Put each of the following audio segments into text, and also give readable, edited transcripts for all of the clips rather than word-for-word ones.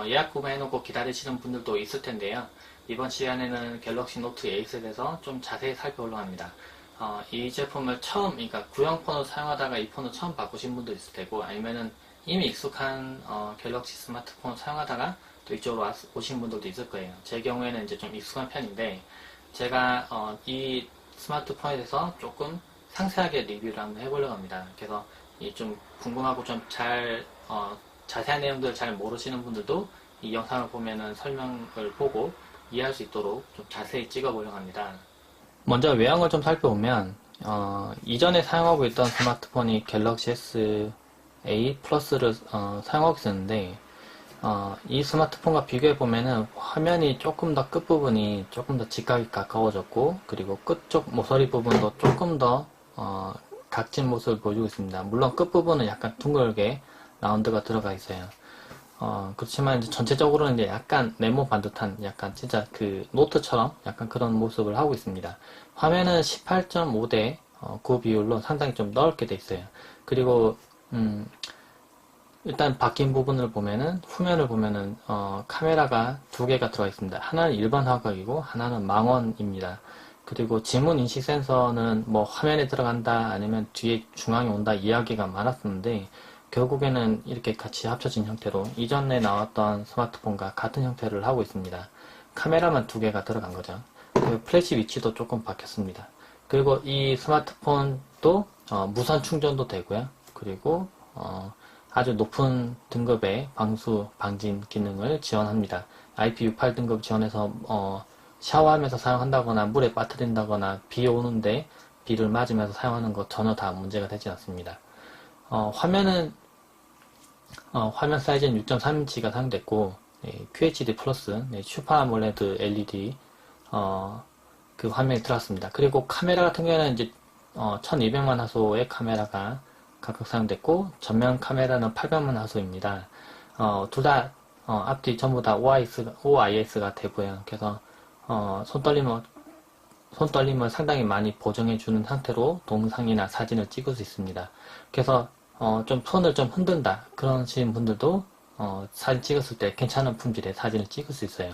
예약 구매해놓고 기다리시는 분들도 있을 텐데요. 이번 시간에는 갤럭시 노트 8에 대해서 좀 자세히 살펴보려고 합니다. 이 제품을 처음, 그러니까 구형 폰을 사용하다가 이 폰을 처음 바꾸신 분도 있을 테고, 아니면은 이미 익숙한 갤럭시 스마트폰을 사용하다가 또 이쪽으로 오신 분들도 있을 거예요. 제 경우에는 이제 좀 익숙한 편인데, 제가 이 스마트폰에 대해서 조금 상세하게 리뷰를 한번 해보려고 합니다. 그래서 이 좀 궁금하고 좀 자세한 내용들을 잘 모르시는 분들도 이 영상을 보면은 설명을 보고 이해할 수 있도록 좀 자세히 찍어보려고 합니다. 먼저 외형을 좀 살펴보면 이전에 사용하고 있던 스마트폰이 갤럭시 S8 플러스를 사용하고 있었는데 이 스마트폰과 비교해 보면은 화면이 조금 더 끝부분이 조금 더 직각이 가까워졌고, 그리고 끝쪽 모서리 부분도 조금 더 각진 모습을 보여주고 있습니다. 물론 끝부분은 약간 둥글게 라운드가 들어가 있어요. 그렇지만 이제 전체적으로는 이제 약간 네모 반듯한, 약간 진짜 그 노트처럼 약간 그런 모습을 하고 있습니다. 화면은 18.5대 9 비율로 상당히 좀 넓게 돼 있어요. 그리고 일단 바뀐 부분을 보면은, 후면을 보면은 카메라가 두 개가 들어가 있습니다. 하나는 일반 화각이고 하나는 망원입니다. 그리고 지문 인식 센서는 뭐 화면에 들어간다 아니면 뒤에 중앙에 온다 이야기가 많았었는데, 결국에는 이렇게 같이 합쳐진 형태로 이전에 나왔던 스마트폰과 같은 형태를 하고 있습니다. 카메라만 두 개가 들어간 거죠. 그리고 플래시 위치도 조금 바뀌었습니다. 그리고 이 스마트폰도 무선 충전도 되고요. 그리고 아주 높은 등급의 방수 방진 기능을 지원합니다. IP68 등급 지원해서 샤워하면서 사용한다거나 물에 빠뜨린다거나 비 오는데 비를 맞으면서 사용하는 것 전혀 다 문제가 되지 않습니다. 화면 사이즈는 6.3인치가 사용됐고, QHD 플러스 슈퍼 아몰레드 LED 그 화면이 들어갔습니다. 그리고 카메라 같은 경우에는 이제 1200만 화소의 카메라가 각각 사용됐고, 전면 카메라는 800만 화소입니다. 둘 다 앞뒤 전부 다 OIS가 되고요. 그래서 손떨림을 상당히 많이 보정해주는 상태로 동영상이나 사진을 찍을 수 있습니다. 그래서 좀 손을 좀 흔든다 그러신 분들도 사진 찍었을 때 괜찮은 품질의 사진을 찍을 수 있어요.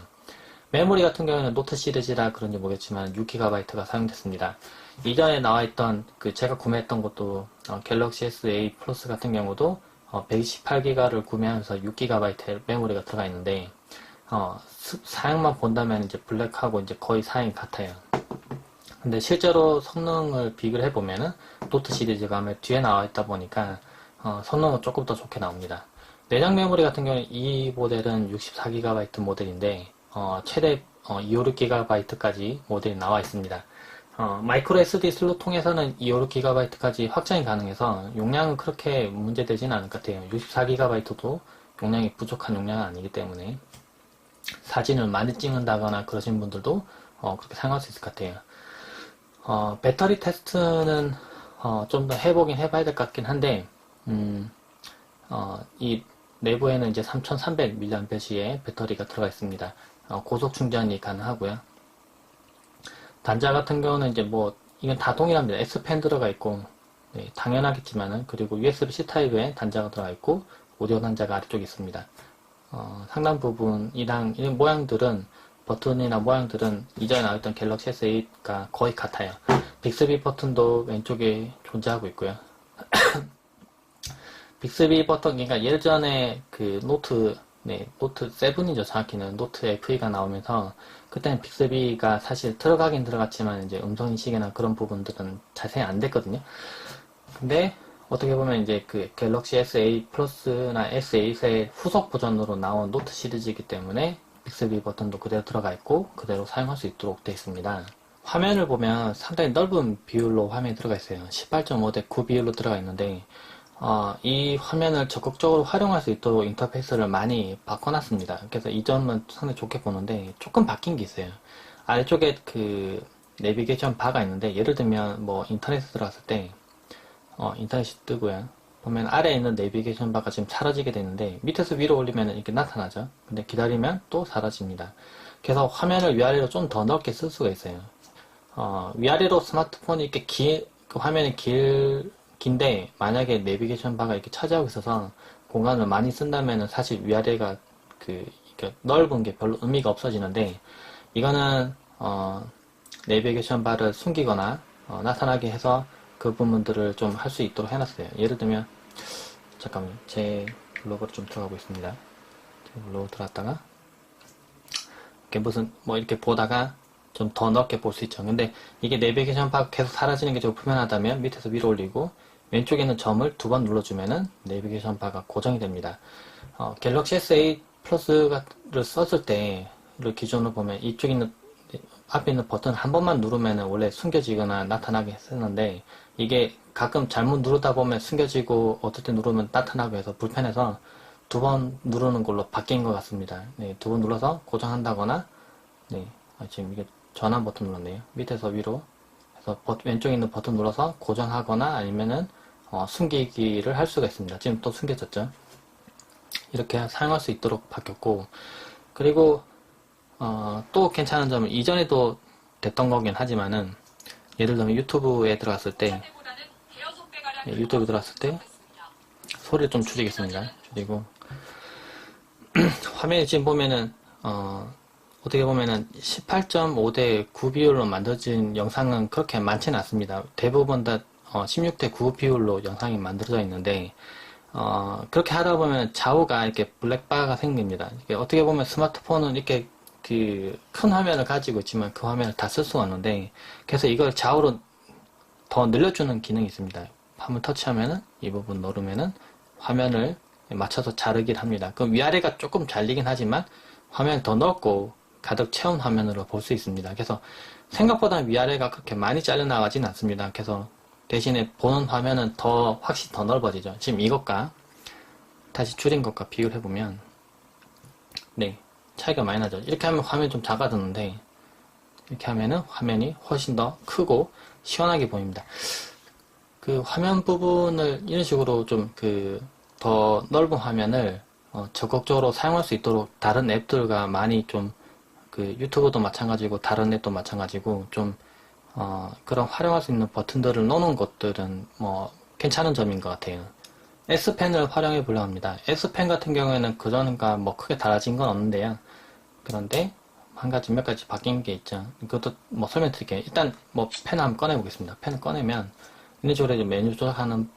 메모리 같은 경우에는 노트 시리즈라 그런지 모르겠지만 6GB가 사용됐습니다. 이전에 나와있던 제가 구매했던 것도 갤럭시 S8 플러스 같은 경우도 128GB를 구매하면서 6GB의 메모리가 들어가 있는데, 사양만 본다면 이제 블랙하고 이제 거의 사양이 같아요. 근데 실제로 성능을 비교를 해보면은 노트 시리즈가 아무래도 뒤에 나와 있다 보니까 성능은 조금 더 좋게 나옵니다. 내장 메모리 같은 경우는 이 모델은 64GB 모델인데 최대 256GB까지 모델이 나와 있습니다. 마이크로 SD 슬롯 통해서는 256GB까지 확장이 가능해서 용량은 그렇게 문제되지는 않을 것 같아요. 64GB도 용량이 부족한 용량은 아니기 때문에 사진을 많이 찍는다거나 그러신 분들도 그렇게 사용할 수 있을 것 같아요. 배터리 테스트는 좀 더 해보긴 해봐야 될 것 같긴 한데, 이 내부에는 이제 3300mAh의 배터리가 들어가 있습니다. 고속 충전이 가능하고요. 단자 같은 경우는 이제 이건 다 동일합니다. S펜 들어가 있고, 네, 당연하겠지만은, 그리고 USB-C 타입의 단자가 들어가 있고, 오디오 단자가 아래쪽에 있습니다. 상당 부분, 이런 모양들은, 버튼이나 모양들은 이전에 나왔던 갤럭시 S8과 거의 같아요. 빅스비 버튼도 왼쪽에 존재하고 있고요. 빅스비 버튼, 그러니까 예전에 노트 7이죠. 정확히는 노트 FE가 나오면서, 그때는 빅스비가 사실 들어가긴 들어갔지만, 이제 음성인식이나 그런 부분들은 자세히 안 됐거든요. 근데, 어떻게 보면 이제 갤럭시 S8 플러스나 S8의 후속 버전으로 나온 노트 시리즈이기 때문에, 빅스비 버튼도 그대로 들어가 있고 그대로 사용할 수 있도록 되어 있습니다. 화면을 보면 상당히 넓은 비율로 화면이 들어가 있어요. 18.5대 9 비율로 들어가 있는데 이 화면을 적극적으로 활용할 수 있도록 인터페이스를 많이 바꿔놨습니다. 그래서 이 점은 상당히 좋게 보는데, 조금 바뀐 게 있어요. 아래쪽에 내비게이션 바가 있는데, 예를 들면 인터넷에 들어갔을 때 인터넷이 뜨고요. 보면 아래에 있는 내비게이션 바가 지금 사라지게 되는데, 밑에서 위로 올리면 이렇게 나타나죠. 근데 기다리면 또 사라집니다. 그래서 화면을 위아래로 좀 더 넓게 쓸 수가 있어요. 위아래로 스마트폰이 이렇게 화면이 긴데, 만약에 내비게이션 바가 이렇게 차지하고 있어서 공간을 많이 쓴다면 사실 위아래가 이렇게 넓은 게 별로 의미가 없어지는데, 이거는 내비게이션 바를 숨기거나 나타나게 해서 그 부분들을 좀 할 수 있도록 해놨어요. 예를 들면, 잠깐만요. 제 블로그로 좀 들어가고 있습니다. 제 블로그 들어갔다가 이렇게 무슨 뭐 이렇게 보다가 좀 더 넓게 볼 수 있죠. 근데 이게 내비게이션 바 계속 사라지는 게 좀 불편하다면 밑에서 위로 올리고 왼쪽에 있는 점을 두 번 눌러주면은 내비게이션 바가 고정이 됩니다. 갤럭시 S8 플러스를 썼을 때를 기준으로 보면 이쪽에 있는 앞에 있는 버튼 한 번만 누르면은 원래 숨겨지거나 나타나게 했었는데, 이게 가끔 잘못 누르다 보면 숨겨지고 어떨 때 누르면 나타나고 해서 불편해서 두 번 누르는 걸로 바뀐 것 같습니다. 네, 두 번 눌러서 고정한다거나, 네, 지금 이게 전환 버튼 눌렀네요. 밑에서 위로 해서 왼쪽에 있는 버튼 눌러서 고정하거나 아니면은 숨기기를 할 수가 있습니다. 지금 또 숨겨졌죠. 이렇게 사용할 수 있도록 바뀌었고, 그리고 또 괜찮은 점은 이전에도 됐던 거긴 하지만은, 예를 들면 유튜브에 들어갔을 때, 유튜브 들어갔을 때 소리를 좀 줄이겠습니다. 줄이고 화면이 지금 보면은 어떻게 보면은 18.5대 9 비율로 만들어진 영상은 그렇게 많지는 않습니다. 대부분 다 16대 9 비율로 영상이 만들어져 있는데, 그렇게 하다 보면 좌우가 이렇게 블랙바가 생깁니다. 이게 어떻게 보면 스마트폰은 이렇게 큰 화면을 가지고 있지만 그 화면을 다 쓸 수가 없는데, 그래서 이걸 좌우로 더 늘려주는 기능이 있습니다. 한번 터치하면은 이 부분 누르면은 화면을 맞춰서 자르기를 합니다. 그럼 위아래가 조금 잘리긴 하지만 화면을 더 넓고 가득 채운 화면으로 볼 수 있습니다. 그래서 생각보다 위아래가 그렇게 많이 잘려나가진 않습니다. 그래서 대신에 보는 화면은 확실히 더 넓어지죠. 지금 이것과 다시 줄인 것과 비교를 해보면, 네, 차이가 많이 나죠. 이렇게 하면 화면이 좀 작아졌는데, 이렇게 하면은 화면이 훨씬 더 크고 시원하게 보입니다. 그 화면 부분을 이런 식으로 좀 더 넓은 화면을 적극적으로 사용할 수 있도록 다른 앱들과 많이 좀 유튜브도 마찬가지고 다른 앱도 마찬가지고 좀 그런 활용할 수 있는 버튼들을 놓는 것들은 뭐 괜찮은 점인 것 같아요. S펜을 활용해 보려고 합니다. S펜 같은 경우에는 그전과 뭐 크게 달라진 건 없는데요. 그런데 몇 가지 바뀐 게 있죠. 이것도 뭐 설명드릴게요. 일단 뭐 펜을 한번 꺼내 보겠습니다. 펜을 꺼내면 이런 식으로 이제 메뉴 조작하는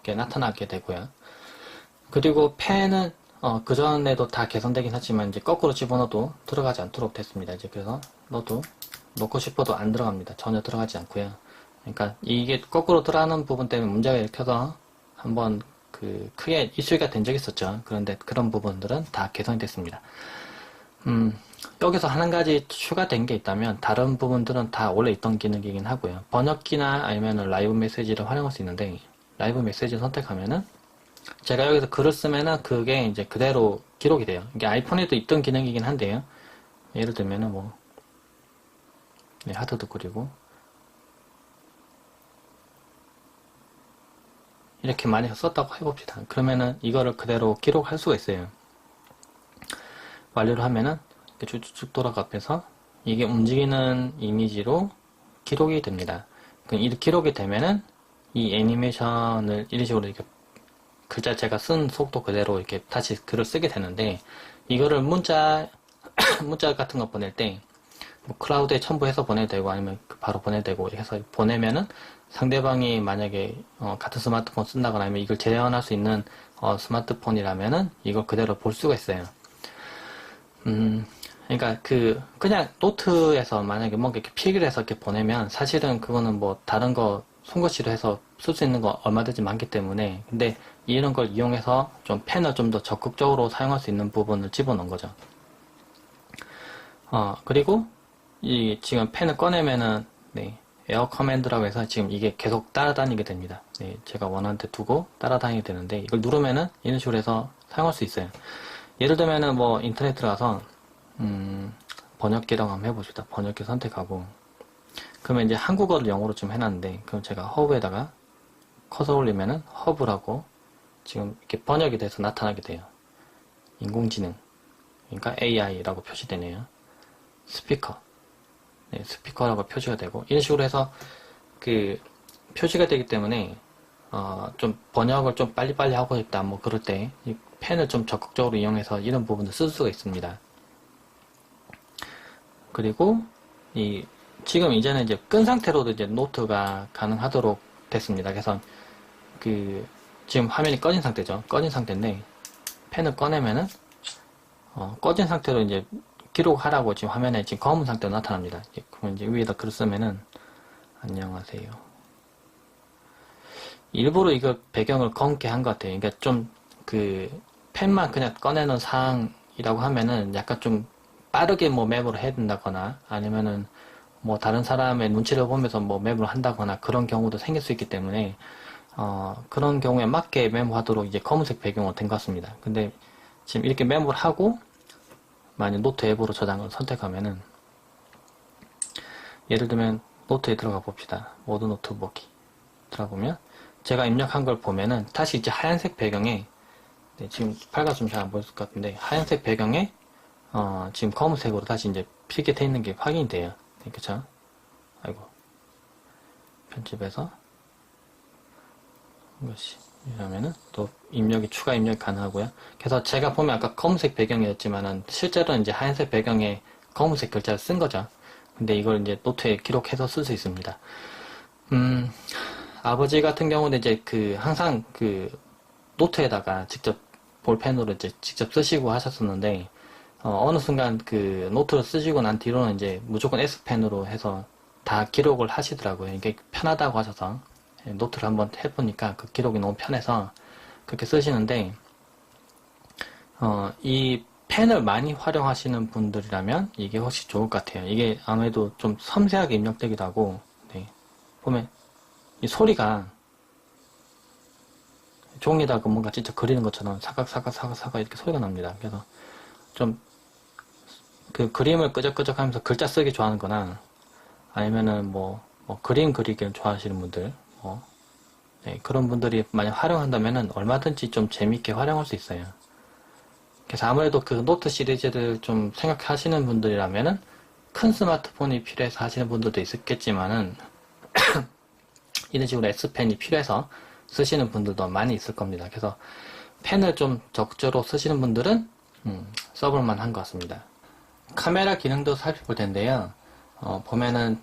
게 나타나게 되고요. 그리고 펜은 그전에도 다 개선되긴 하지만 이제 거꾸로 집어넣어도 들어가지 않도록 됐습니다. 이제 그래서 넣고 싶어도 안 들어갑니다. 전혀 들어가지 않고요. 그러니까 이게 거꾸로 들어가는 부분 때문에 문제가 일으켜서 한번 크게 이슈가 된 적이 있었죠. 그런데 그런 부분들은 다 개선이 됐습니다. 여기서 한 가지 추가된 게 있다면 다른 부분들은 다 원래 있던 기능이긴 하고요. 번역기나 아니면 라이브 메시지를 활용할 수 있는데, 라이브 메시지를 선택하면은 제가 여기서 글을 쓰면은 그게 이제 그대로 기록이 돼요. 이게 아이폰에도 있던 기능이긴 한데요. 예를 들면은 뭐 네, 하트도 그리고 이렇게 많이 썼다고 해봅시다. 그러면은 이거를 그대로 기록할 수가 있어요. 완료를 하면은 이렇게 쭉쭉 돌아가면서 이게 움직이는 이미지로 기록이 됩니다. 이렇게 기록이 되면은 이 애니메이션을 이런 식으로 이렇게 글자 제가 쓴 속도 그대로 이렇게 다시 글을 쓰게 되는데, 이거를 문자 같은 거 보낼 때 뭐 클라우드에 첨부해서 보내도 되고 아니면 바로 보내도 되고 이렇게 해서 보내면은 상대방이 만약에 같은 스마트폰 쓴다거나 아니면 이걸 재현할 수 있는 스마트폰이라면은 이걸 그대로 볼 수가 있어요. 그러니까 그냥 노트에서 만약에 뭔가 이렇게 필기를 해서 이렇게 보내면 사실은 그거는 뭐 다른 거 손글씨로 해서 쓸 수 있는 거 얼마든지 많기 때문에, 근데 이런 걸 이용해서 좀 펜을 좀 더 적극적으로 사용할 수 있는 부분을 집어넣은 거죠. 그리고 지금 펜을 꺼내면은 네, 에어 커맨드라고 해서 지금 이게 계속 따라다니게 됩니다. 네, 제가 원하는 데 두고 따라다니게 되는데, 이걸 누르면은 이런 식으로 해서 사용할 수 있어요. 예를 들면은 뭐 인터넷 들어가서 번역기라고 한번 해봅시다. 번역기 선택하고, 그러면 이제 한국어를 영어로 좀 해놨는데, 그럼 제가 허브에다가 커서 올리면은 허브라고 지금 이렇게 번역이 돼서 나타나게 돼요. 인공지능, 그러니까 AI라고 표시되네요. 스피커, 네, 스피커라고 표시가 되고, 이런 식으로 해서 표시가 되기 때문에 좀 번역을 좀 빨리빨리 하고 싶다 뭐 그럴 때 펜을 좀 적극적으로 이용해서 이런 부분도 쓸 수가 있습니다. 그리고 지금 이제는 이제 끈 상태로도 이제 노트가 가능하도록 됐습니다. 그래서 지금 화면이 꺼진 상태죠. 꺼진 상태인데 펜을 꺼내면은 꺼진 상태로 이제 기록하라고 지금 화면에 지금 검은 상태로 나타납니다. 그러면 이제 위에다 글을 쓰면은 안녕하세요. 일부러 이거 배경을 검게 한 것 같아요. 그러니까 좀 펜만 그냥 꺼내는 상황이라고 하면은 약간 좀 빠르게 뭐 메모를 해야 된다거나 아니면은 뭐 다른 사람의 눈치를 보면서 뭐 메모를 한다거나 그런 경우도 생길 수 있기 때문에 그런 경우에 맞게 메모하도록 이제 검은색 배경으로 된 것 같습니다. 근데 지금 이렇게 메모를 하고 만약 노트 앱으로 저장을 선택하면은 예를 들면 노트에 들어가 봅시다. 모드 노트 보기 들어가 보면 제가 입력한 걸 보면은 다시 이제 하얀색 배경에 지금 밝았으면 잘 안 보였을 것 같은데 하얀색 배경에 지금 검은색으로 다시 이제 필게 돼 있는 게 확인이 돼요. 그쵸? 아이고 편집해서 이것이 이러면은 또 추가 입력이 가능하고요. 그래서 제가 보면 아까 검은색 배경이었지만은 실제로는 이제 하얀색 배경에 검은색 글자를 쓴 거죠. 근데 이걸 이제 노트에 기록해서 쓸 수 있습니다. 아버지 같은 경우는 이제 항상 노트에다가 직접 볼펜으로 이제 직접 쓰시고 하셨었는데 어느 순간 노트를 쓰시고 난 뒤로는 이제 무조건 S펜으로 해서 다 기록을 하시더라고요. 이게 편하다고 하셔서 노트를 한번 해보니까 그 기록이 너무 편해서 그렇게 쓰시는데 이 펜을 많이 활용하시는 분들이라면 이게 훨씬 좋을 것 같아요. 이게 아무래도 좀 섬세하게 입력되기도 하고 보면 이 소리가 종이에다가 뭔가 진짜 그리는 것처럼 사각사각 이렇게 소리가 납니다. 그래서 좀 그림을 끄적끄적 하면서 글자 쓰기 좋아하는 거나 아니면은 그림 그리기를 좋아하시는 분들 그런 분들이 만약 활용한다면은 얼마든지 좀 재밌게 활용할 수 있어요. 그래서 아무래도 노트 시리즈를 좀 생각하시는 분들이라면은 큰 스마트폰이 필요해서 하시는 분들도 있겠지만은 이런 식으로 S펜이 필요해서 쓰시는 분들도 많이 있을 겁니다. 그래서 펜을 좀 적절로 쓰시는 분들은 써볼만 한 것 같습니다. 카메라 기능도 살펴볼 텐데요. 보면은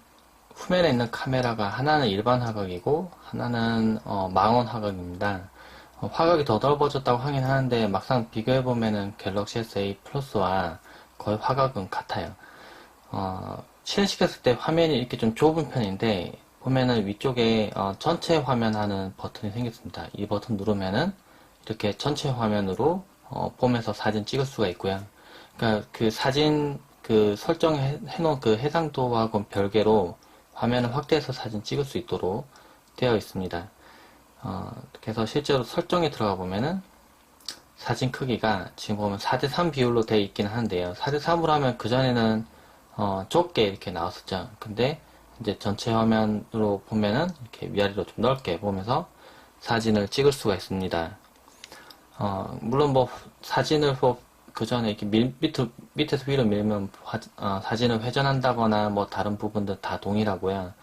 후면에 있는 카메라가 하나는 일반 화각이고 하나는 망원 화각입니다. 화각이 더 넓어졌다고 하긴 하는데 막상 비교해보면은 갤럭시 S8 플러스와 거의 화각은 같아요. 실행시켰을 때 화면이 이렇게 좀 좁은 편인데 보면은 위쪽에 전체 화면 하는 버튼이 생겼습니다. 이 버튼 누르면은 이렇게 전체 화면으로 보면서 사진 찍을 수가 있고요. 그러니까 사진 설정해 놓은 해상도하고 별개로 화면을 확대해서 사진 찍을 수 있도록 되어 있습니다. 그래서 실제로 설정에 들어가 보면은 사진 크기가 지금 보면 4:3 비율로 되어 있긴 한데요. 4:3으로 하면 그전에는 좁게 이렇게 나왔었죠. 근데 이제 전체 화면으로 보면은 이렇게 위아래로 좀 넓게 보면서 사진을 찍을 수가 있습니다. 물론 사진을 그 전에 이렇게 밑에서 위로 밀면 사진을 회전한다거나 다른 부분들 다 동일하고요.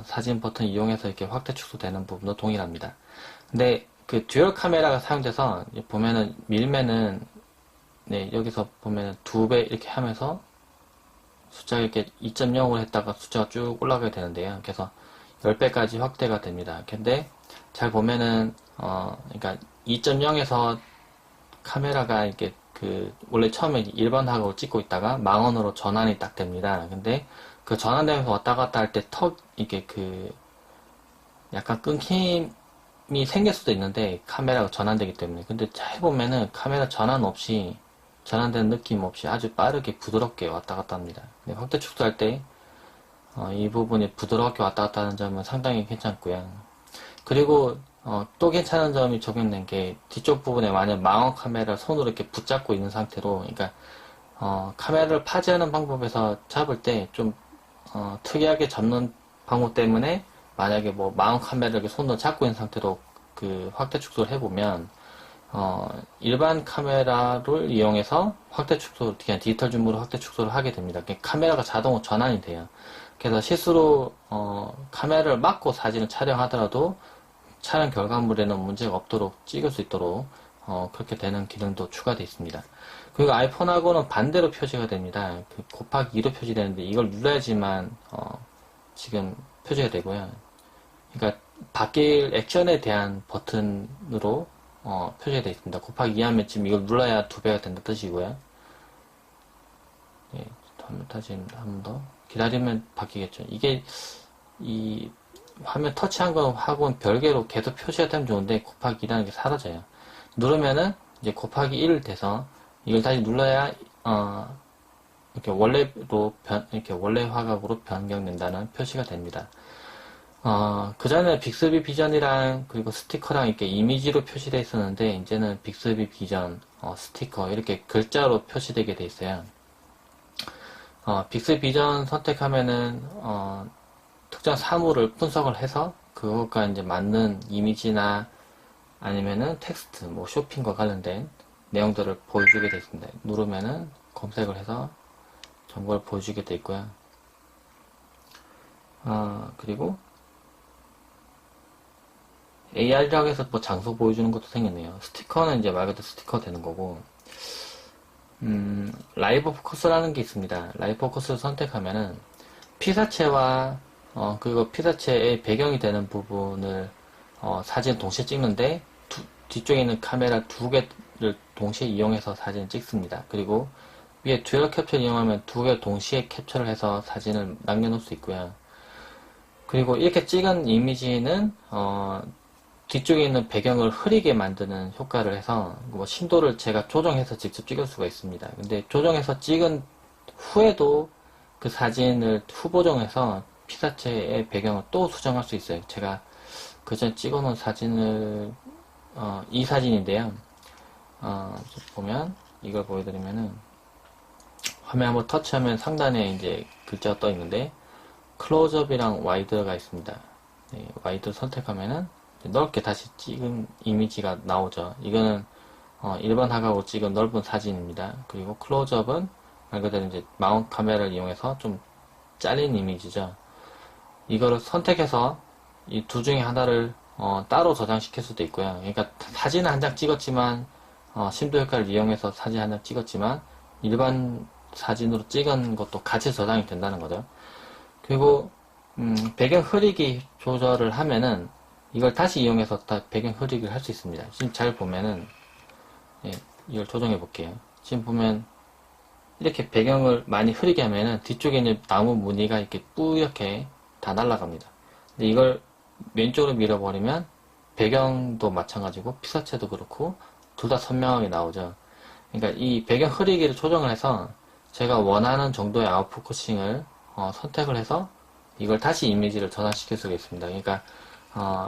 사진 버튼 이용해서 이렇게 확대 축소되는 부분도 동일합니다. 근데 듀얼 카메라가 사용돼서 보면은 밀면은 여기서 보면은 2배 이렇게 하면서 숫자가 이렇게 2.0으로 했다가 숫자가 쭉 올라가게 되는데요. 그래서 10배까지 확대가 됩니다. 근데 잘 보면은 그러니까 2.0에서 카메라가 이렇게 원래 처음에 일반 화각으로 찍고 있다가 망원으로 전환이 딱 됩니다. 근데 전환되면서 왔다 갔다 할 때 이게 약간 끊김이 생길 수도 있는데 카메라가 전환되기 때문에. 근데 잘 해보면은 카메라 전환되는 느낌 없이 아주 빠르게 부드럽게 왔다 갔다 합니다. 근데 확대 축소할 때 이 부분이 부드럽게 왔다 갔다 하는 점은 상당히 괜찮고요. 그리고 또 괜찮은 점이 적용된 게 뒤쪽 부분에 만약 망원 카메라를 손으로 이렇게 붙잡고 있는 상태로, 그러니까 카메라를 파지하는 방법에서 잡을 때 좀 특이하게 잡는 방법 때문에 만약에 망원 카메라를 이렇게 손으로 잡고 있는 상태로 확대 축소를 해보면 일반 카메라를 이용해서 확대 축소를 그냥 디지털 줌으로 확대 축소를 하게 됩니다. 카메라가 자동으로 전환이 돼요. 그래서 실수로 카메라를 막고 사진을 촬영하더라도 촬영 결과물에는 문제가 없도록 찍을 수 있도록 그렇게 되는 기능도 추가되어 있습니다. 그리고 아이폰하고는 반대로 표시가 됩니다. 곱하기 2로 표시되는데 이걸 눌러야지만 지금 표시가 되고요. 그러니까 바뀔 액션에 대한 버튼으로 표시가 되어 있습니다. 곱하기 2 하면 지금 이걸 눌러야 2배가 된다 뜻이고요. 예, 다시 한 번 더 기다리면 바뀌겠죠. 이게 이 화면 터치한 거하고는 별개로 계속 표시가 되면 좋은데 곱하기 2라는 게 사라져요. 누르면은 이제 곱하기 1 돼서 이걸 다시 눌러야 이렇게 이렇게 원래 화각으로 변경된다는 표시가 됩니다. 그 전에 빅스비 비전이랑 그리고 스티커랑 이렇게 이미지로 표시되어 있었는데 이제는 빅스비 비전, 스티커 이렇게 글자로 표시되게 돼 있어요. 빅스비 비전 선택하면은 특정 사물을 분석을 해서 그것과 이제 맞는 이미지나 아니면은 텍스트, 뭐 쇼핑과 관련된 내용들을 보여주게 되어 있습니다. 누르면은 검색을 해서 정보를 보여주게 되어 있고요. 그리고 AR이라고 해서 뭐 장소 보여주는 것도 생겼네요. 스티커는 이제 말 그대로 스티커 되는 거고, 라이브 포커스라는 게 있습니다. 라이브 포커스를 선택하면은 피사체와 그리고 피사체의 배경이 되는 부분을 사진 동시에 찍는데 뒤쪽에 있는 카메라 2개를 동시에 이용해서 사진을 찍습니다. 그리고 위에 듀얼 캡처를 이용하면 2개 동시에 캡처를 해서 사진을 남겨놓을 수 있고요. 그리고 이렇게 찍은 이미지는 뒤쪽에 있는 배경을 흐리게 만드는 효과를 해서 뭐 심도를 제가 조정해서 직접 찍을 수가 있습니다. 근데 조정해서 찍은 후에도 그 사진을 후보정해서 피사체의 배경을 또 수정할 수 있어요. 제가 그전 찍어놓은 사진을 이 사진인데요. 보면 이걸 보여드리면은 화면 한번 터치하면 상단에 이제 글자가 떠 있는데 클로즈업이랑 와이드가 있습니다. 네, 와이드 선택하면은 넓게 다시 찍은 이미지가 나오죠. 이거는 일반 화각으로 찍은 넓은 사진입니다. 그리고 클로즈업은 말 그대로 이제 마운트 카메라를 이용해서 좀 잘린 이미지죠. 이거를 선택해서 이 두 중에 하나를 따로 저장시킬 수도 있고요. 그러니까 사진을 한 장 찍었지만 심도 효과를 이용해서 사진 한 장 찍었지만 일반 사진으로 찍은 것도 같이 저장이 된다는 거죠. 그리고 배경 흐리기 조절을 하면은 이걸 다시 이용해서 다 배경 흐리기를 할 수 있습니다. 지금 잘 보면은 예, 이걸 조정해 볼게요. 지금 보면 이렇게 배경을 많이 흐리게 하면은 뒤쪽에 있는 나무 무늬가 이렇게 뿌옇게 다 날아갑니다. 근데 이걸 왼쪽으로 밀어버리면 배경도 마찬가지고 피사체도 그렇고 둘 다 선명하게 나오죠. 그러니까 이 배경 흐리기를 조정을 해서 제가 원하는 정도의 아웃포커싱을 선택을 해서 이걸 다시 이미지를 전환시킬 수가 있습니다. 그러니까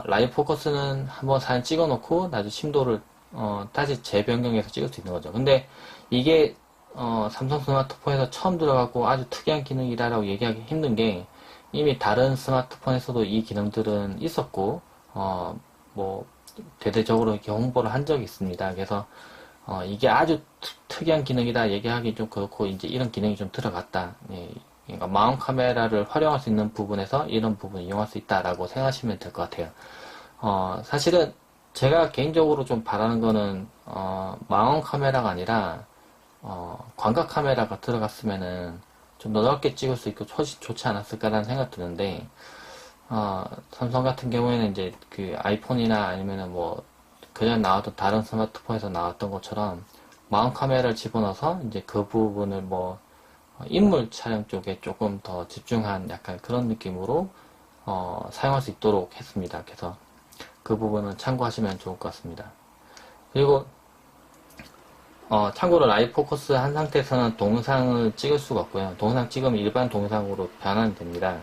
라이브 포커스는 한번 사진 찍어 놓고 나중에 심도를 다시 재변경해서 찍을 수 있는 거죠. 근데 이게 삼성 스마트폰에서 처음 들어가고 아주 특이한 기능이다라고 얘기하기 힘든 게 이미 다른 스마트폰에서도 이 기능들은 있었고 뭐 대대적으로 이렇게 홍보를 한 적이 있습니다. 그래서 이게 아주 특이한 기능이다 얘기하기 좀 그렇고 이제 이런 기능이 좀 들어갔다. 예, 그러니까 마운트 카메라를 활용할 수 있는 부분에서 이런 부분을 이용할 수 있다라고 생각하시면 될 것 같아요. 사실은 제가 개인적으로 좀 바라는 거는 마운트 카메라가 아니라 광각 카메라가 들어갔으면은 좀 더 넓게 찍을 수 있고 좋지 않았을까라는 생각 드는데 삼성 같은 경우에는 이제 그 아이폰이나 아니면은 뭐 그전 나왔던 다른 스마트폰에서 나왔던 것처럼 마운트 카메라를 집어넣어서 이제 그 부분을 뭐 인물 촬영 쪽에 조금 더 집중한 약간 그런 느낌으로 사용할 수 있도록 했습니다. 그래서 그 부분은 참고하시면 좋을 것 같습니다. 그리고 참고로 라이브 포커스 한 상태에서는 동영상을 찍을 수가 없고요. 동영상 찍으면 일반 동영상으로 변환이 됩니다.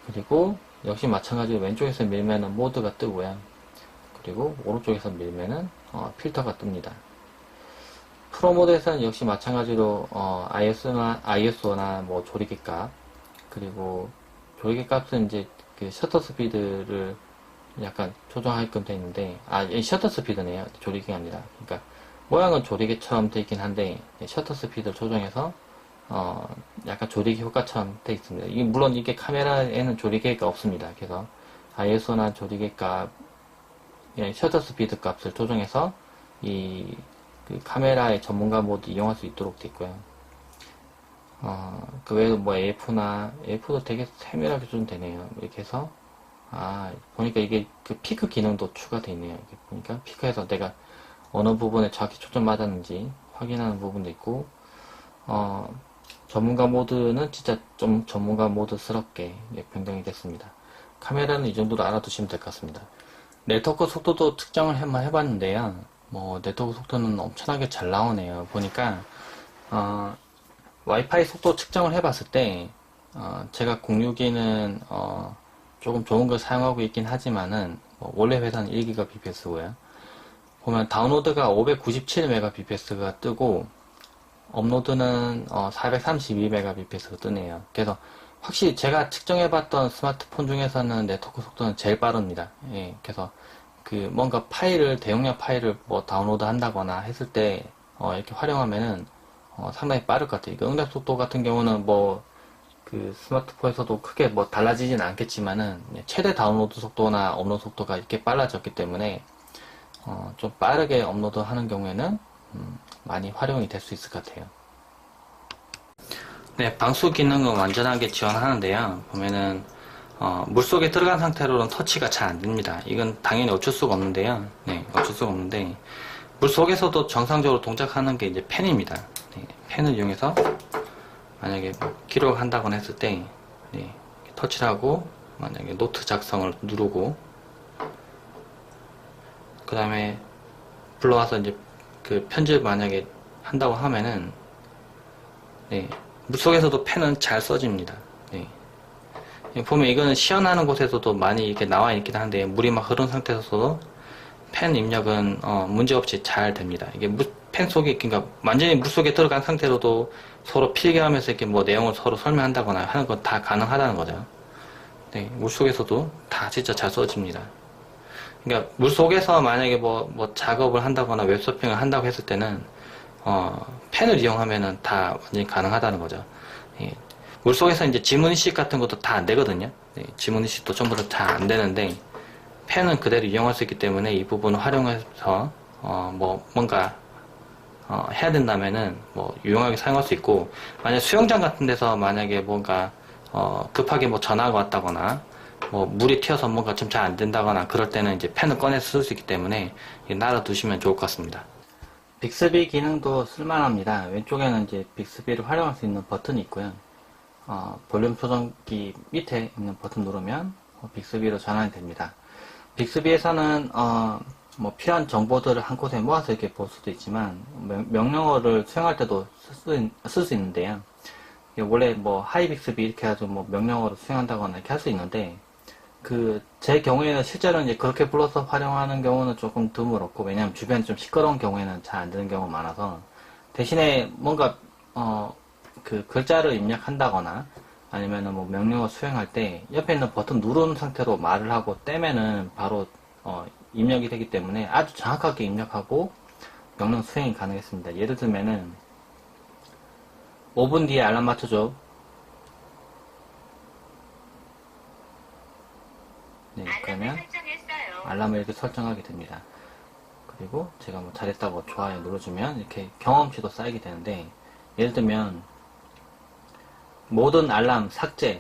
그리고 역시 마찬가지로 왼쪽에서 밀면은 모드가 뜨고요. 그리고 오른쪽에서 밀면은 필터가 뜹니다. 프로 모드에서는 역시 마찬가지로 ISO나 뭐 조리개 값, 그리고 조리개 값은 이제 그 셔터 스피드를 약간 조정하게끔 되어 있는데 셔터 스피드네요. 조리개가 아니라. 그러니까 모양은 조리개처럼 되어 있긴 한데 셔터 스피드를 조정해서 약간 조리개 효과처럼 되어 있습니다. 물론 이게 카메라에는 조리개가 없습니다. 그래서 ISO나 조리개 값, 셔터 스피드 값을 조정해서 그 카메라의 전문가 모드 이용할 수 있도록 되어 있고요. 그 외에도 뭐 AF도 되게 세밀하게 좀 되네요. 이렇게 해서, 보니까 이게 그 피크 기능도 추가되어 있네요. 이렇게 보니까 피크에서 내가 어느 부분에 정확히 초점 맞았는지 확인하는 부분도 있고, 전문가 모드는 진짜 좀 전문가 모드스럽게 변경이 됐습니다. 카메라는 이 정도로 알아두시면 될 것 같습니다. 네트워크 속도도 측정을 한번 해봤는데요. 뭐 네트워크 속도는 엄청나게 잘 나오네요. 보니까 와이파이 속도 측정을 해봤을 때 제가 061은 조금 좋은 걸 사용하고 있긴 하지만은 원래 회사는 1GBps고요. 보면 다운로드가 597Mbps가 뜨고 업로드는 432Mbps가 뜨네요. 그래서 확실히 제가 측정해봤던 스마트폰 중에서는 네트워크 속도는 제일 빠릅니다. 예, 그래서 그 뭔가 대용량 파일을 뭐 다운로드 한다거나 했을 때 이렇게 활용하면은 상당히 빠를 것 같아요. 응답 속도 같은 경우는 뭐 그 스마트폰에서도 크게 뭐 달라지진 않겠지만은 최대 다운로드 속도나 업로드 속도가 이렇게 빨라졌기 때문에 좀 빠르게 업로드 하는 경우에는 많이 활용이 될 수 있을 것 같아요. 네, 방수 기능은 완전하게 지원하는데요. 보면은 물속에 들어간 상태로는 터치가 잘 안됩니다. 이건 당연히 어쩔 수가 없는데요. 네, 어쩔 수가 없는데 물속에서도 정상적으로 동작하는 게 이제 펜입니다. 네, 펜을 이용해서 만약에 뭐 기록한다거나 했을 때 네, 터치를 하고 만약에 노트 작성을 누르고 그 다음에 불러와서 이제 그 편집 만약에 한다고 하면은 네, 물속에서도 펜은 잘 써집니다. 네. 보면 이거는 시연하는 곳에서도 많이 이렇게 나와 있긴 한데 물이 막 흐른 상태에서도 펜 입력은 문제없이 잘 됩니다. 이게 펜 속에 그러니까 완전히 물 속에 들어간 상태로도 서로 필기하면서 이렇게 뭐 내용을 서로 설명한다거나 하는 건 다 가능하다는 거죠. 네, 물 속에서도 다 진짜 잘 써집니다. 그러니까 물 속에서 만약에 뭐 작업을 한다거나 웹서핑을 한다고 했을 때는 펜을 이용하면은 다 완전히 가능하다는 거죠. 예. 물 속에서 이제 지문인식 같은 것도 다 안 되거든요. 네, 지문인식도 전부 다 잘 안 되는데 펜은 그대로 이용할 수 있기 때문에 이 부분을 활용해서 뭔가 해야 된다면은 뭐 유용하게 사용할 수 있고, 만약 수영장 같은 데서 만약에 뭔가 급하게 뭐 전화가 왔다거나 뭐 물이 튀어서 뭔가 좀 잘 안 된다거나 그럴 때는 이제 펜을 꺼내서 쓸 수 있기 때문에 놔둬 두시면 좋을 것 같습니다. 빅스비 기능도 쓸만합니다. 왼쪽에는 이제 빅스비를 활용할 수 있는 버튼이 있고요. 볼륨 조정기 밑에 있는 버튼 누르면 빅스비로 전환이 됩니다. 빅스비에서는 뭐 필요한 정보들을 한 곳에 모아서 이렇게 볼 수도 있지만 명령어를 수행할 때도 쓸 수 있는데요. 원래 뭐 하이 빅스비 이렇게 해가지고 뭐 명령어를 수행한다거나 이렇게 할 수 있는데 제 경우에는 실제로 이제 그렇게 불러서 활용하는 경우는 조금 드물었고, 왜냐면 주변이 좀 시끄러운 경우에는 잘 안 되는 경우가 많아서 대신에 뭔가 그 글자를 입력한다거나 아니면은 뭐 명령어 수행할 때 옆에 있는 버튼 누른 상태로 말을 하고 떼면은 바로 입력이 되기 때문에 아주 정확하게 입력하고 명령 수행이 가능했습니다. 예를 들면은 5분 뒤에 알람 맞춰줘. 네, 그러면 알람을 이렇게 설정하게 됩니다. 그리고 제가 뭐 잘했다고 좋아요 눌러주면 이렇게 경험치도 쌓이게 되는데, 예를 들면 모든 알람 삭제를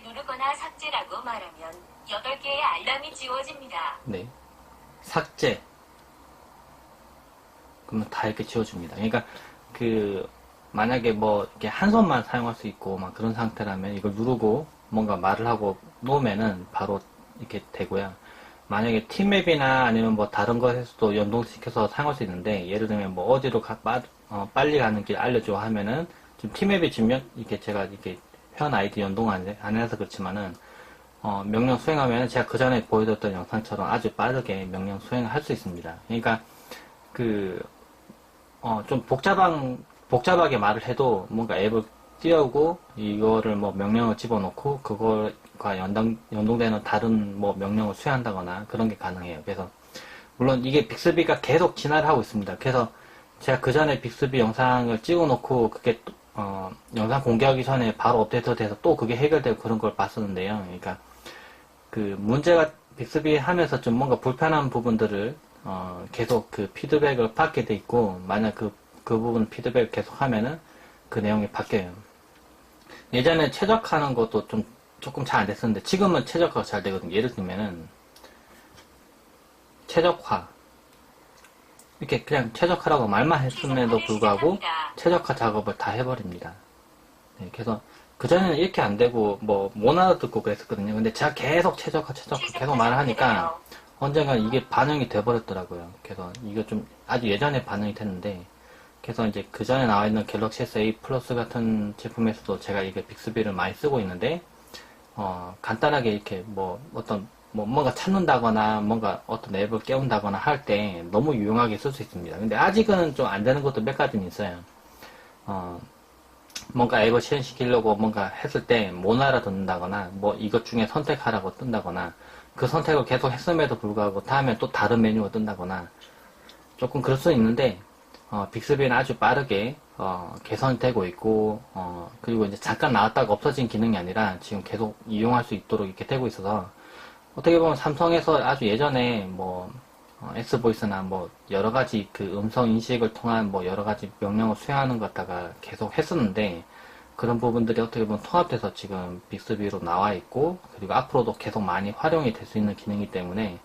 누르거나 삭제라고 말하면 8개의 알람이 지워집니다. 네, 삭제 그러면 다 이렇게 지워줍니다. 그러니까 만약에 뭐 이렇게 한 손만 사용할 수 있고 막 그런 상태라면 이걸 누르고 뭔가 말을 하고 놓으면은 바로 이렇게 되고요. 만약에 팀맵이나 아니면 뭐 다른 것에서도 연동시켜서 사용할 수 있는데, 예를 들면 뭐 어디로 빨리 가는 길 알려줘 하면은 지금 팀맵이 지면 이렇게 제가 이렇게 회원 아이디 연동 안 해서 그렇지만은 명령 수행하면은 제가 그 전에 보여드렸던 영상처럼 아주 빠르게 명령 수행을 할 수 있습니다. 그러니까 좀 복잡하게 말을 해도 뭔가 앱을 띄우고 이거를 뭐 명령을 집어넣고 그거가 연동되는 다른 뭐 명령을 수행한다거나 그런 게 가능해요. 그래서 물론 이게 빅스비가 계속 진화를 하고 있습니다. 그래서 제가 그 전에 빅스비 영상을 찍어놓고 그게 영상 공개하기 전에 바로 업데이트 돼서 또 그게 해결되고 그런 걸 봤었는데요. 그러니까 문제가 빅스비 하면서 좀 뭔가 불편한 부분들을 계속 그 피드백을 받게 돼 있고, 만약 그 부분 피드백을 계속 하면은 그 내용이 바뀌어요. 예전에 최적화하는 것도 조금 잘 안 됐었는데 지금은 최적화가 잘 되거든요. 예를 들면은 최적화 이렇게 그냥 최적화라고 말만 했음에도 불구하고 최적화 작업을 다 해버립니다. 네, 그래서 그전에는 이렇게 안 되고 못 알아듣고 그랬었거든요. 근데 제가 계속 최적화 계속 말을 하니까 언젠가 이게 반영이 돼버렸더라고요. 그래서 이거 좀 아주 예전에 반영이 됐는데, 그래서 이제 그 전에 나와 있는 갤럭시 S8 플러스 같은 제품에서도 제가 이게 빅스비를 많이 쓰고 있는데, 간단하게 이렇게 뭔가 찾는다거나 뭔가 어떤 앱을 깨운다거나 할 때 너무 유용하게 쓸 수 있습니다. 근데 아직은 좀 안 되는 것도 몇 가지는 있어요. 뭔가 앱을 실행시키려고 뭔가 했을 때 못 알아듣는다거나 이것 중에 선택하라고 뜬다거나, 그 선택을 계속 했음에도 불구하고 다음에 또 다른 메뉴가 뜬다거나 조금 그럴 수 있는데, 빅스비는 아주 빠르게 개선되고 있고, 그리고 이제 잠깐 나왔다가 없어진 기능이 아니라 지금 계속 이용할 수 있도록 이렇게 되고 있어서, 어떻게 보면 삼성에서 아주 예전에 S보이스나 여러 가지 그 음성 인식을 통한 여러 가지 명령을 수행하는 것 갖다가 계속 했었는데, 그런 부분들이 어떻게 보면 통합돼서 지금 빅스비로 나와 있고, 그리고 앞으로도 계속 많이 활용이 될 수 있는 기능이기 때문에,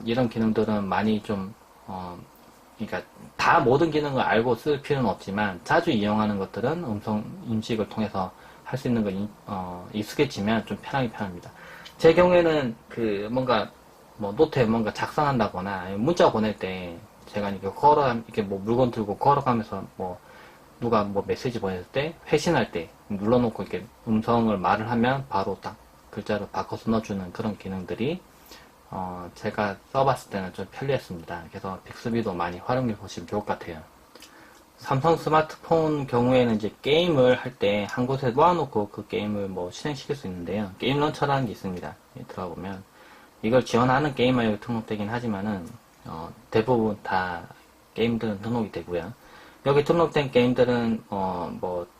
이런 기능들은 많이 그러니까 다 모든 기능을 알고 쓸 필요는 없지만 자주 이용하는 것들은 음성 인식을 통해서 할 수 있는 거 익숙해지면 좀 편합니다. 제 경우에는 노트에 뭔가 작성한다거나 문자 보낼 때 제가 이렇게 물건 들고 걸어가면서 누가 메시지 보냈을 때 회신할 때 눌러놓고 이렇게 음성을 말을 하면 바로 딱 글자를 바꿔서 넣어주는 그런 기능들이 제가 써봤을 때는 좀 편리했습니다. 그래서 빅스비도 많이 활용해 보시면 좋을 것 같아요. 삼성 스마트폰 경우에는 이제 게임을 할 때 한 곳에 모아놓고 그 게임을 실행시킬 수 있는데요. 게임 런처라는 게 있습니다. 들어가 보면 이걸 지원하는 게임만 여기 등록되긴 하지만은 대부분 다 게임들은 등록이 되고요. 여기 등록된 게임들은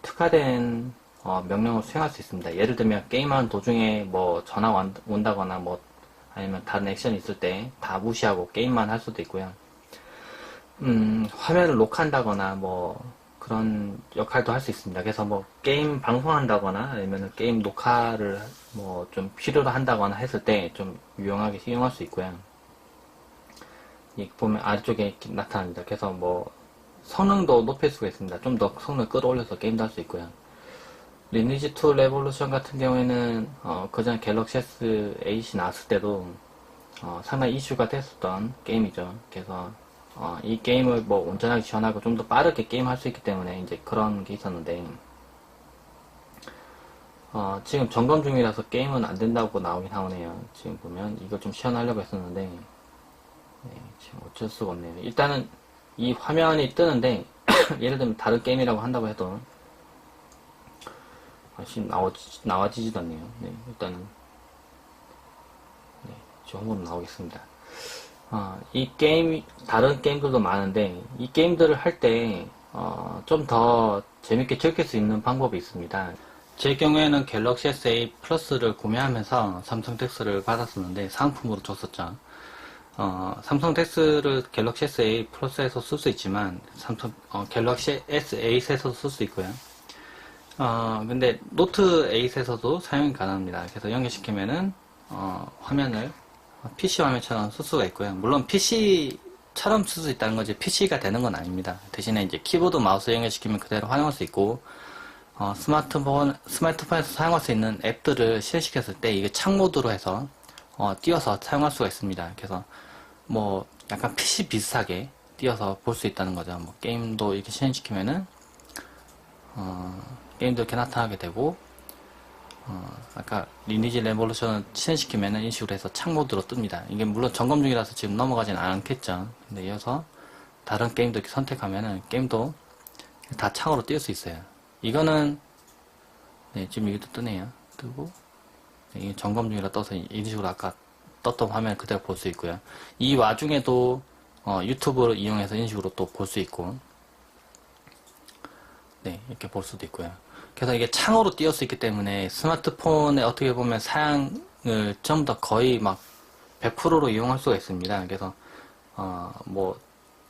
특화된 명령을 수행할 수 있습니다. 예를 들면 게임하는 도중에 전화 온다거나 아니면 다른 액션이 있을 때 다 무시하고 게임만 할 수도 있고요. 화면을 녹화한다거나 그런 역할도 할 수 있습니다. 그래서 게임 방송한다거나 아니면 게임 녹화를 좀 필요로 한다거나 했을 때 좀 유용하게 사용할 수 있고요. 이 보면 아래쪽에 이렇게 나타납니다. 그래서 성능도 높일 수가 있습니다. 좀 더 성능을 끌어올려서 게임도 할 수 있고요. 리니지2 레볼루션 같은 경우에는 그전 갤럭시 S8이 나왔을 때도 상당히 이슈가 됐었던 게임이죠. 그래서 이 게임을 온전하게 지원하고 좀 더 빠르게 게임할 수 있기 때문에 이제 그런 게 있었는데, 지금 점검 중이라서 게임은 안 된다고 나오긴 하네요. 지금 보면 이걸 좀 시연하려고 했었는데, 네, 지금 어쩔 수가 없네요. 일단은 이 화면이 뜨는데 예를 들면 다른 게임이라고 한다고 해도 지금 나와지지도 않네요. 네, 일단은 네, 지금 한번 나오겠습니다. 이 게임, 다른 게임들도 많은데 이 게임들을 할 때 좀 더 재밌게 즐길 수 있는 방법이 있습니다. 제 경우에는 갤럭시 S8 플러스를 구매하면서 삼성 덱스를 받았었는데 상품으로 줬었죠. 삼성 덱스를 갤럭시 S8 플러스에서 쓸 수 있지만 갤럭시 S8에서도 쓸 수 있고요. 근데 노트 8에서도 사용이 가능합니다. 그래서 연결시키면은 화면을 PC 화면처럼 쓸 수가 있고요. 물론 PC처럼 쓸 수 있다는 거지 PC가 되는 건 아닙니다. 대신에 이제 키보드 마우스 연결시키면 그대로 활용할 수 있고, 스마트폰에서 사용할 수 있는 앱들을 실행시켰을 때 이게 창 모드로 해서 띄워서 사용할 수가 있습니다. 그래서 약간 PC 비슷하게 띄워서 볼 수 있다는 거죠. 게임도 이렇게 실행시키면은 게임도 이렇게 나타나게 되고, 아까 리니지 레볼루션을 실행시키면은 이런 식으로 해서 창 모드로 뜹니다. 이게 물론 점검 중이라서 지금 넘어가진 않겠죠. 근데 이어서 다른 게임도 이렇게 선택하면은 게임도 다 창으로 띄울 수 있어요. 이거는 네, 지금 이것도 뜨네요. 뜨고 네, 이게 점검 중이라 떠서 이런 식으로 아까 떴던 화면 그대로 볼 수 있고요. 이 와중에도 유튜브를 이용해서 이런 식으로 또 볼 수 있고, 네, 이렇게 볼 수도 있고요. 그래서 이게 창으로 띄울 수 있기 때문에 스마트폰에 어떻게 보면 사양을 좀 더 거의 100%로 이용할 수가 있습니다. 그래서 뭐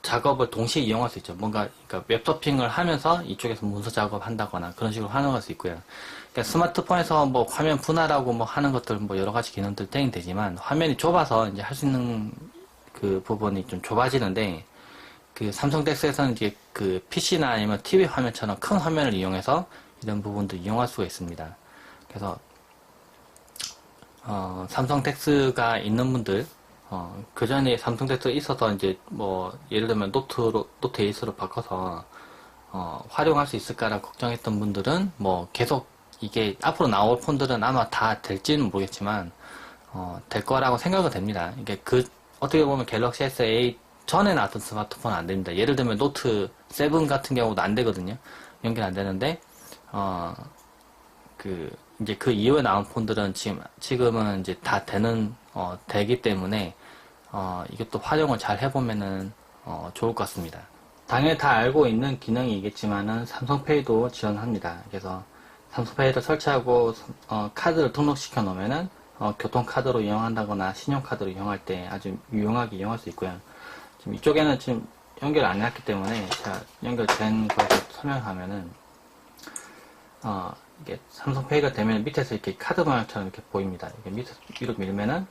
작업을 동시에 이용할 수 있죠. 뭔가 그러니까 웹서핑을 하면서 이쪽에서 문서 작업한다거나 그런 식으로 활용할 수 있고요. 그러니까 스마트폰에서 뭐 화면 분할하고 뭐 하는 것들 뭐 여러 가지 기능들 땡이 되지만 화면이 좁아서 이제 할 수 있는 그 부분이 좀 좁아지는데 그 삼성 덱스에서는 이제 그 PC나 아니면 TV 화면처럼 큰 화면을 이용해서 이런 부분도 이용할 수가 있습니다. 그래서 삼성 덱스가 있는 분들 그 전에 삼성 덱스가 있어서 이제 뭐 예를 들면 노트 에이스로 바꿔서 활용할 수 있을까라 걱정했던 분들은 뭐 계속 이게 앞으로 나올 폰들은 아마 다 될지는 모르겠지만 될 거라고 생각은 됩니다. 이게 그 어떻게 보면 갤럭시 S8 전에 나왔던 스마트폰은 안 됩니다. 예를 들면 노트 7 같은 경우도 안 되거든요. 연결 안 되는데 이제 그 이후에 나온 폰들은 지금은 이제 다 되기 때문에 이것도 활용을 잘 해보면은 좋을 것 같습니다. 당연히 다 알고 있는 기능이겠지만은 삼성페이도 지원합니다. 그래서 삼성페이를 설치하고 카드를 등록시켜 놓으면은 교통카드로 이용한다거나 신용카드로 이용할 때 아주 유용하게 이용할 수 있고요. 지금 이쪽에는 지금 연결 안 해놨기 때문에 제가 연결된 것을 설명하면은 이게 삼성페이가 되면 밑에서 이렇게 카드 모양처럼 이렇게 보입니다. 이게 밑에서 위로 밀면은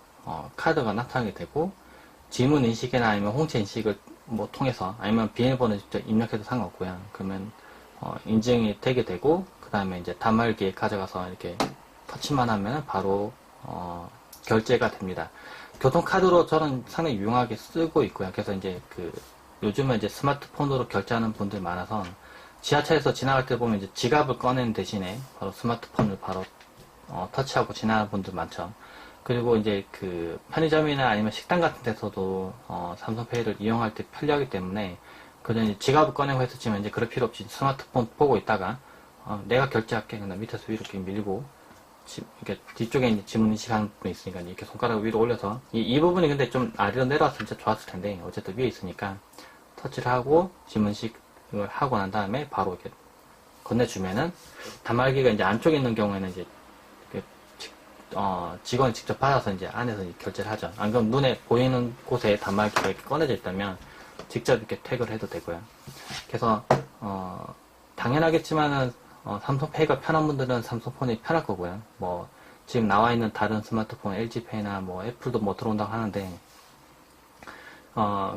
카드가 나타나게 되고 지문 인식이나 아니면 홍채 인식을 뭐 통해서 아니면 비밀번호 직접 입력해도 상관없고요. 그러면 인증이 되게 되고 그 다음에 이제 단말기에 가져가서 이렇게 터치만 하면 바로 결제가 됩니다. 교통카드로 저는 상당히 유용하게 쓰고 있고요. 그래서 이제 요즘은 이제 스마트폰으로 결제하는 분들 많아서 지하철에서 지나갈 때 보면 이제 지갑을 꺼내는 대신에 바로 스마트폰을 바로 터치하고 지나가는 분들 많죠. 그리고 이제 편의점이나 아니면 식당 같은 데서도 삼성페이를 이용할 때 편리하기 때문에 그전에 지갑을 꺼내고 했었지만 이제 그럴 필요 없이 스마트폰 보고 있다가 내가 결제할게 그냥 밑에서 위로 이렇게 밀고 이렇게 뒤쪽에 이제 지문 인식하는 분이 있으니까 이렇게 손가락을 위로 올려서 이 부분이 근데 좀 아래로 내려왔으면 진짜 좋았을 텐데 어쨌든 위에 있으니까 터치를 하고 지문 인식을 하고 난 다음에 바로 이렇게 건네주면은 단말기가 이제 안쪽에 있는 경우에는 이제 직원이 직접 받아서 이제 안에서 결제를 하죠. 안 그럼 눈에 보이는 곳에 단말기가 이렇게 꺼내져 있다면 직접 이렇게 태그를 해도 되고요. 그래서 당연하겠지만은 삼성페이가 편한 분들은 삼성폰이 편할 거고요. 뭐 지금 나와 있는 다른 스마트폰 LG페이나 뭐 애플도 뭐 들어온다고 하는데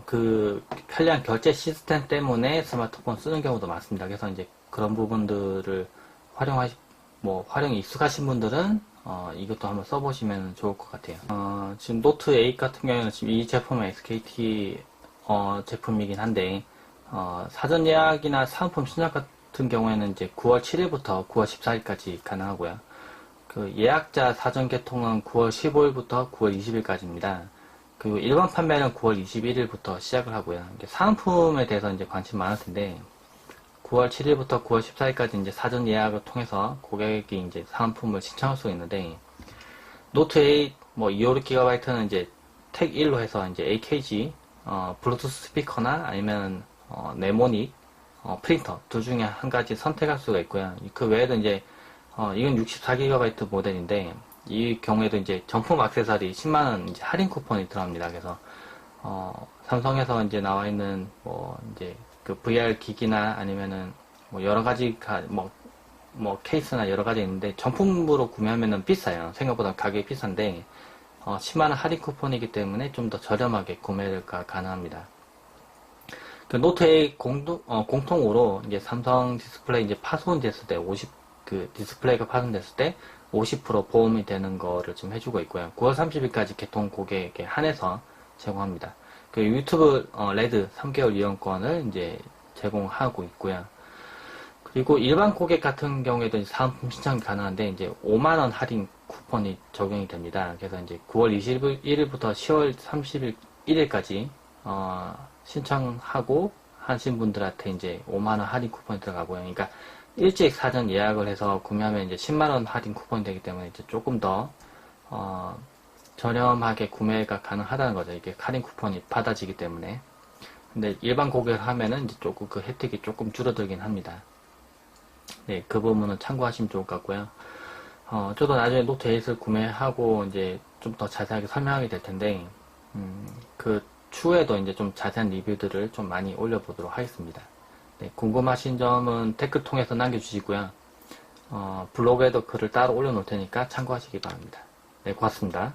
그 편리한 결제 시스템 때문에 스마트폰 쓰는 경우도 많습니다. 그래서 이제 그런 부분들을 활용이 익숙하신 분들은 이것도 한번 써보시면 좋을 것 같아요. 지금 노트 8 같은 경우에는 지금 이 제품은 SKT 제품이긴 한데 사전 예약이나 사은품 신청 같은 경우에는 이제 9월 7일부터 9월 14일까지 가능하고요. 그 예약자 사전 개통은 9월 15일부터 9월 20일까지입니다. 그리고 일반 판매는 9월 21일부터 시작을 하고요. 사은품에 대해서 이제 관심 많을 텐데 9월 7일부터 9월 14일까지 이제 사전 예약을 통해서 고객이 이제 사은품을 신청할 수 있는데 노트 8 뭐 256GB는 이제 택 1로 해서 이제 AKG 블루투스 스피커나 아니면 네모닉 프린터 둘 중에 한 가지 선택할 수가 있고요. 그 외에도 이제 이건 64GB 모델인데 이 경우에도 이제 정품 액세서리 10만원 이제 할인 쿠폰이 들어갑니다. 그래서 삼성에서 이제 나와 있는 뭐 이제 그 VR 기기나 아니면은 뭐 여러 가지 뭐 케이스나 여러 가지 있는데 정품으로 구매하면은 비싸요. 생각보다 가격이 비싼데 10만원 할인 쿠폰이기 때문에 좀 더 저렴하게 구매가 가능합니다. 그 노트 8 공통으로 이제 삼성 디스플레이 이제 파손됐을 때 디스플레이가 파손됐을 때 50% 보험이 되는 거를 좀 해주고 있고요. 9월 30일까지 개통 고객에게 한해서 제공합니다. 그 유튜브 레드 3개월 이용권을 이제 제공하고 있고요. 그리고 일반 고객 같은 경우에도 사은품 신청이 가능한데 이제 5만원 할인 쿠폰이 적용이 됩니다. 그래서 이제 9월 21일부터 10월 31일까지 신청하고 하신 분들한테 이제 5만원 할인 쿠폰이 들어가고요. 그러니까 일찍 사전 예약을 해서 구매하면 이제 10만원 할인 쿠폰이 되기 때문에 이제 조금 더 저렴하게 구매가 가능하다는 거죠. 이게 할인 쿠폰이 받아지기 때문에. 근데 일반 고객을 하면은 이제 조금 그 혜택이 조금 줄어들긴 합니다. 네, 그 부분은 참고하시면 좋을 것 같고요. 저도 나중에 노트 8을 구매하고 이제 좀 더 자세하게 설명하게 될 텐데, 그 추후에도 이제 좀 자세한 리뷰들을 좀 많이 올려보도록 하겠습니다. 네, 궁금하신 점은 댓글 통해서 남겨주시고요. 블로그에도 글을 따로 올려놓을 테니까 참고하시기 바랍니다. 네, 고맙습니다.